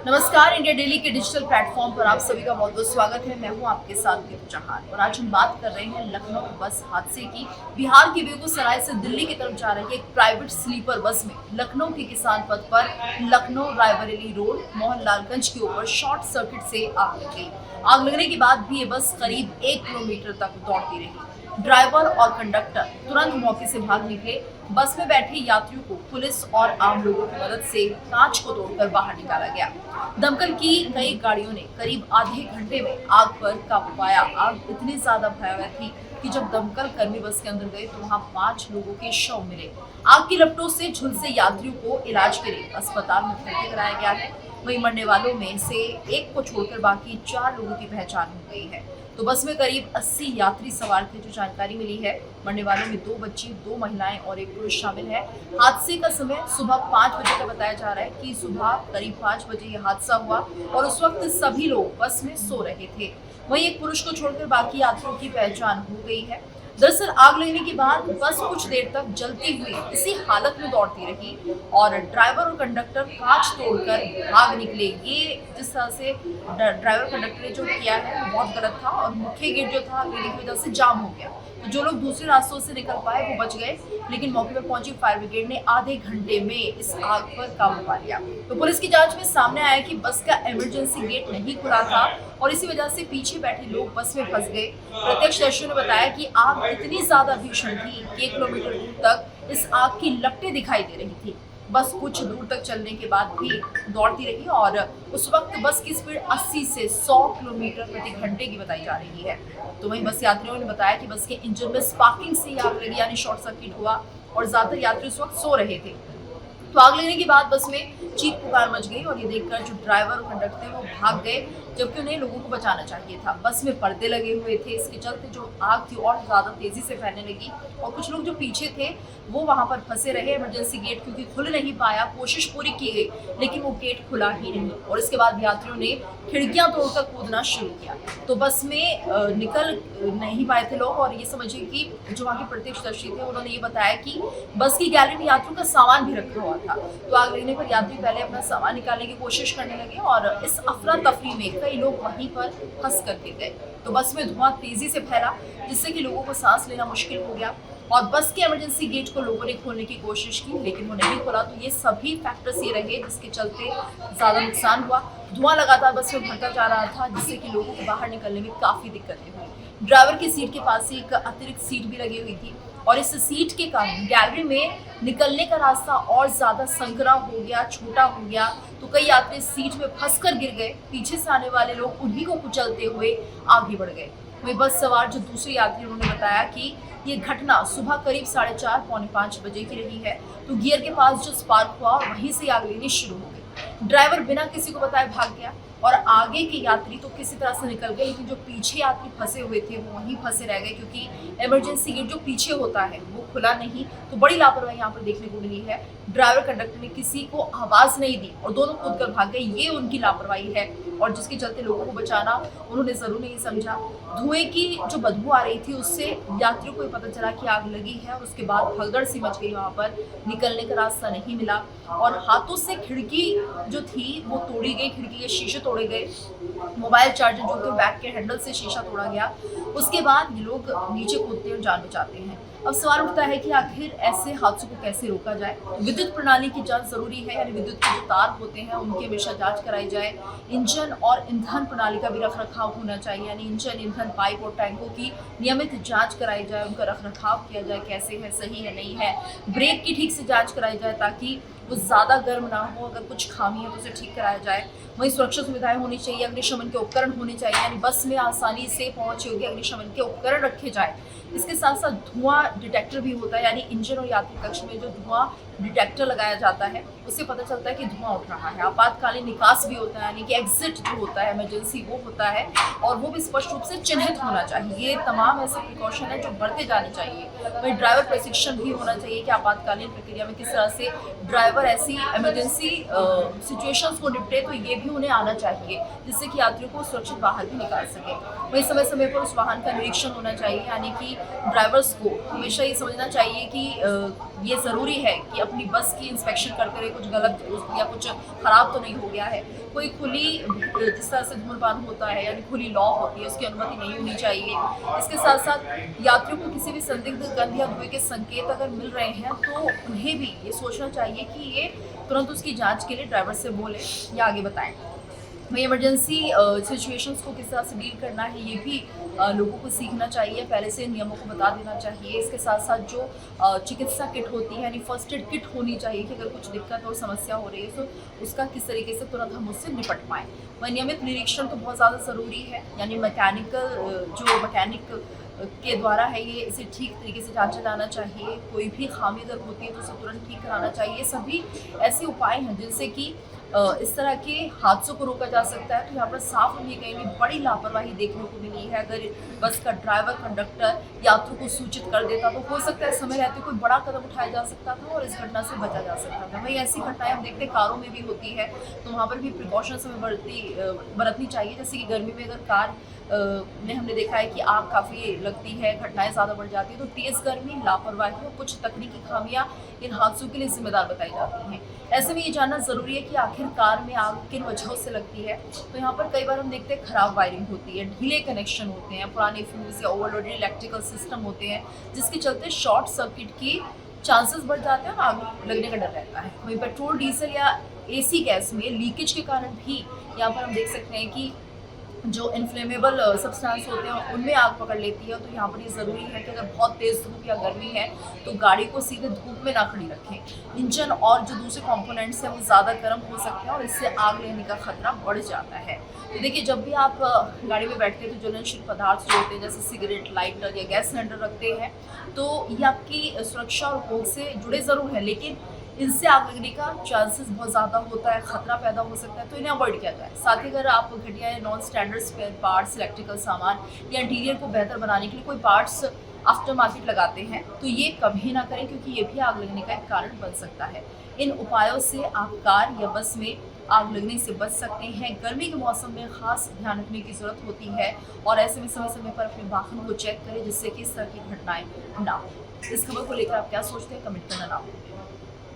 नमस्कार। India daily के digital platform पर आप सभी का बहुत बहुत स्वागत है। मैं हूं आपके साथ दीप चौहान और आज हम बात कर रहे हैं लखनऊ बस हादसे की। बिहार के बेगूसराय से दिल्ली की तरफ जा रही एक प्राइवेट स्लीपर बस में लखनऊ के किसान पथ पर लखनऊ रायबरेली रोड मोहनलालगंज के ऊपर शॉर्ट सर्किट से आग लग गई। आग लगने के बाद भी ये बस करीब 1 किलोमीटर तक दौड़ती रही। ड्राइवर और कंडक्टर तुरंत मौके से भाग निकले। बस में बैठे यात्रियों को पुलिस और आम लोगों की मदद से कांच को तोड़कर बाहर निकाला गया। दमकल की कई गाड़ियों ने करीब आधे घंटे में आग पर काबू पाया। आग इतनी ज्यादा भयावह थी कि जब दमकल कर्मी बस के अंदर गए तो वहां 5 लोगों के शव मिले। आग की लपटों से झुलसे यात्रियों को इलाज के लिए अस्पताल में भर्ती कराया गया है। वहीं मरने वालों में से एक को छोड़कर बाकी 4 लोगों की पहचान हो गई है। तो बस में करीब 80 यात्री सवार थे। जो जानकारी मिली है, मरने वालों में 2 बच्ची, 2 महिलाएं और 1 पुरुष शामिल है। हादसे का समय सुबह 5 बजे का बताया जा रहा है कि सुबह करीब 5 बजे यह हादसा हुआ और उस वक्त सभी लोग बस में सो रहे थे। वहीं एक पुरुष को छोड़कर बाकी यात्रियों की पहचान हो गई है। दरअसल आग लगने के बाद बस कुछ देर तक जलती हुई इसी हालत में दौड़ती रही और ड्राइवर और कंडक्टर कांच तोड़कर भाग निकले। ये जिस तरह से ड्राइवर कंडक्टर ने जो किया है वो बहुत गलत था और मुख्य गेट जो था लेने की वजह से जाम हो गया। तो जो लोग दूसरे रास्तों से निकल पाए वो बच गए, लेकिन मौके पर पहुंची फायर ब्रिगेड ने आधे घंटे में इस आग पर काबू पा लिया। तो पुलिस की जांच में सामने आया कि बस का इमरजेंसी गेट नहीं खुला था और इसी वजह से पीछे बैठे लोग बस में फंस गए। प्रत्यक्षदर्शियों ने बताया कि आग इतनी ज्यादा भीषण थी कि 1 किलोमीटर दूर तक इस आग की लपटें दिखाई दे रही थी। बस कुछ दूर तक चलने के बाद भी दौड़ती रही और उस वक्त बस की स्पीड 80 से 100 किलोमीटर प्रति घंटे की बताई जा रही है। तो वहीं बस यात्रियों ने बताया कि बस के इंजन में स्पार्किंग से आग लगी, यानी शॉर्ट सर्किट हुआ और ज्यादातर यात्री उस वक्त सो रहे थे। तो आग लगने के बाद बस में चीख पुकार मच गई और ये देखकर जो ड्राइवर और कंडक्टर थे वो भाग गए, जबकि उन्हें लोगों को बचाना चाहिए था। बस में पर्दे लगे हुए थे, इसके चलते जो आग थी और ज़्यादा तेज़ी से फैलने लगी और कुछ लोग जो पीछे थे वो वहाँ पर फंसे रहे। इमरजेंसी गेट क्योंकि खुल नहीं पाया, कोशिश पूरी की गई लेकिन वो गेट खुला ही नहीं और इसके बाद यात्रियों ने खिड़कियाँ तोड़कर कूदना शुरू किया। तो बस में निकल नहीं पाए थे लोग और ये समझिए कि जो वहाँ के प्रत्यक्षदर्शी थे उन्होंने ये बताया कि बस की गैलरी में यात्रियों का सामान भी रखा हुआ था। तो आग लगने पर यात्री पहले अपना सामान निकालने की कोशिश करने लगे और इस अफरा तफरी में कई लोग वहीं पर फंस करके गए। तो बस में धुआं तेजी से फैला जिससे कि लोगों को सांस लेना मुश्किल हो गया और बस के इमरजेंसी गेट को लोगों ने खोलने की कोशिश की लेकिन वो नहीं खोला। तो ये सभी फैक्टर्स ये रहे जिसके चलते ज़्यादा नुकसान हुआ। धुआं लगातार बस में भरता जा रहा था जिससे कि लोगों को बाहर निकलने में काफ़ी दिक्कतें हुई। ड्राइवर की सीट के पास एक अतिरिक्त सीट भी लगी हुई थी और इस सीट के कारण गैलरी में निकलने का रास्ता और ज़्यादा संकरा हो गया, छोटा हो गया। तो कई यात्री सीट में फंसकर गिर गए। पीछे से आने वाले लोग उन्हीं को कुचलते हुए आगे बढ़ गए। वहीं बस सवार जो दूसरे यात्री उन्होंने बताया कि ये घटना सुबह करीब 4:30 पौने 5 बजे की रही है। तो गियर के पास जो स्पार्क हुआ वहीं से आग लगनी शुरू हो गई। ड्राइवर बिना किसी को बताए भाग गया और आगे के यात्री तो किसी तरह से निकल गए, लेकिन जो पीछे यात्री फंसे हुए थे वो वहीं फंसे रह गए क्योंकि इमरजेंसी गेट जो पीछे होता है वो खुला नहीं। तो बड़ी लापरवाही यहाँ पर देखने को मिली है। ड्राइवर कंडक्टर ने किसी को आवाज़ नहीं दी और दोनों कूद कर भाग गए। ये उनकी लापरवाही है और जिसके चलते लोगों को बचाना उन्होंने ज़रूर नहीं समझा। धुएं की जो बदबू आ रही थी उससे यात्रियों को पता चला कि आग लगी है और उसके बाद भगदड़ सी मच गई। वहाँ पर निकलने का रास्ता नहीं मिला और हाथों से खिड़की जो थी वो तोड़ी गई, खिड़की के शीशे तोड़े गए, मोबाइल चार्जर जो कि बैग के हैंडल से शीशा तोड़ा गया। उसके बाद ये लोग नीचे कूदते और जान बचाते हैं। अब सवाल उठता है कि आखिर ऐसे हादसों को कैसे रोका जाए। विद्युत प्रणाली की जांच जरूरी है, यानी विद्युत के जो तार होते हैं उनकी हमेशा जांच कराई जाए। इंजन और ईंधन प्रणाली का भी रखरखाव होना चाहिए, यानी इंजन, ईंधन पाइप और टैंकों की नियमित जांच कराई जाए, उनका रखरखाव किया जाए, कैसे है, सही है, नहीं है। ब्रेक की ठीक से जाँच कराई जाए ताकि वो ज़्यादा गर्म ना हो। अगर कुछ खामी है तो उसे ठीक कराया जाए। वहीं सुरक्षा सुविधाएं होनी चाहिए, अग्निशमन के उपकरण होने चाहिए, यानी बस में आसानी से पहुंच योग्य अग्निशमन के उपकरण रखे जाए। इसके साथ साथ धुआं डिटेक्टर भी होता है, यानी इंजन और यात्री कक्ष में जो धुआं डिटेक्टर लगाया जाता है उससे पता चलता है कि धुआं उठ रहा है। आपातकालीन निकास भी होता है, यानी कि एग्जिट जो होता है इमरजेंसी वो होता है और वो भी स्पष्ट रूप से चिन्हित होना चाहिए। ये तमाम ऐसे प्रिकॉशन है जो बढ़ते जाने चाहिए। वहीं ड्राइवर प्रशिक्षण भी होना चाहिए कि आपातकालीन प्रक्रिया में किस तरह से ड्राइवर ऐसी इमरजेंसी सिचुएशंस को निपटे, तो ये भी उन्हें आना चाहिए जिससे कि यात्रियों को सुरक्षित बाहर भी निकाल सके। वहीं समय समय पर उस वाहन का निरीक्षण होना चाहिए, यानी कि ड्राइवर्स को हमेशा ये समझना चाहिए कि ये ज़रूरी है कि अपनी बस की इंस्पेक्शन करते रहे, कुछ गलत या कुछ ख़राब तो नहीं हो गया है। कोई खुली जिस तरह से धूम्रपान होता है यानी खुली लौ होती है, उसकी अनुमति नहीं होनी चाहिए। इसके साथ साथ यात्रियों को किसी भी संदिग्ध गंध या धुएं के संकेत अगर मिल रहे हैं तो उन्हें भी ये सोचना चाहिए कि ये तुरंत उसकी जांच के लिए ड्राइवर से बोले या आगे बताएं। वही इमरजेंसी सिचुएशंस को किस तरह से डील करना है ये भी लोगों को सीखना चाहिए, पहले से नियमों को बता देना चाहिए। इसके साथ साथ जो चिकित्सा किट होती है यानी फर्स्ट एड किट होनी चाहिए कि अगर कुछ दिक्कत और समस्या हो रही है तो उसका किस तरीके से तुरंत हम उससे निपट पाएँ। वह नियमित निरीक्षण तो बहुत ज़्यादा ज़रूरी है, यानी मैकेनिक के द्वारा है ये इसे ठीक तरीके से जांचा जाना चाहिए। कोई भी खामी अगर होती है तो उसे तुरंत ठीक कराना चाहिए। सभी ऐसे उपाय हैं जिनसे कि इस तरह के हादसों को रोका जा सकता है। तो यहाँ पर साफ हमें कहीं भी बड़ी लापरवाही देखने को मिली है। अगर बस का ड्राइवर कंडक्टर यात्रियों को सूचित कर देता तो हो सकता है समय रहते कोई बड़ा कदम उठाया जा सकता था और इस घटना से बचा जा सकता था। वही ऐसी घटनाएं हम देखते हैं कारों में भी होती है, तो वहाँ पर भी प्रिकॉशंस हमें बरतनी चाहिए। जैसे कि गर्मी में अगर कार में हमने देखा है कि आग काफ़ी लगती है, घटनाएं ज़्यादा बढ़ जाती है, तो तेज़ गर्मी, लापरवाही और कुछ तकनीकी खामियां इन हादसों के लिए जिम्मेदार बताई जाती हैं। ऐसे में ये जानना ज़रूरी है कि आखिर कार में आग किन वजहों से लगती है। तो यहाँ पर कई बार हम देखते हैं खराब वायरिंग होती है, ढीले कनेक्शन होते हैं, पुराने फ्यूज या ओवरलोडेड इलेक्ट्रिकल सिस्टम होते हैं, जिसके चलते शॉर्ट सर्किट की चांसेस बढ़ जाते हैं और आग लगने का डर रहता है। वहीं पेट्रोल, डीजल या एसी गैस में लीकेज के कारण भी यहाँ पर हम देख सकते हैं कि जो इन्फ्लेमेबल सब्सटेंस होते हैं उनमें आग पकड़ लेती है। तो यहाँ पर ये ज़रूरी है कि अगर बहुत तेज़ धूप या गर्मी है तो गाड़ी को सीधे धूप में ना खड़ी रखें। इंजन और जो दूसरे कंपोनेंट्स हैं वो ज़्यादा गर्म हो सकते हैं और इससे आग लगने का खतरा बढ़ जाता है। तो देखिए, जब भी आप गाड़ी में बैठते हैं तो ज्वलनशील पदार्थ जो होते हैं जैसे सिगरेट, लाइटर या गैस सिलेंडर रखते हैं, तो ये आपकी सुरक्षा और उपभोग से जुड़े ज़रूर हैं, लेकिन इनसे आग लगने का चांसेस बहुत ज़्यादा होता है, खतरा पैदा हो सकता है, तो इन्हें अवॉइड किया जाए। साथ ही अगर आप घटिया या non standard spare parts, electrical सामान या इंटीरियर को बेहतर बनाने के लिए कोई पार्ट्स आफ्टर मार्केट लगाते हैं तो ये कभी ना करें, क्योंकि ये भी आग लगने का एक कारण बन सकता है। इन उपायों से आप कार या बस में आग लगने से बच सकते हैं। गर्मी के मौसम में खास ध्यान रखने की ज़रूरत होती है और ऐसे में समय समय पर अपने वाहन को चेक करें जिससे कि इस तरह की घटनाएं ना हो। इस खबर को लेकर आप क्या सोचते हैं, कमेंट करना ना भूलें।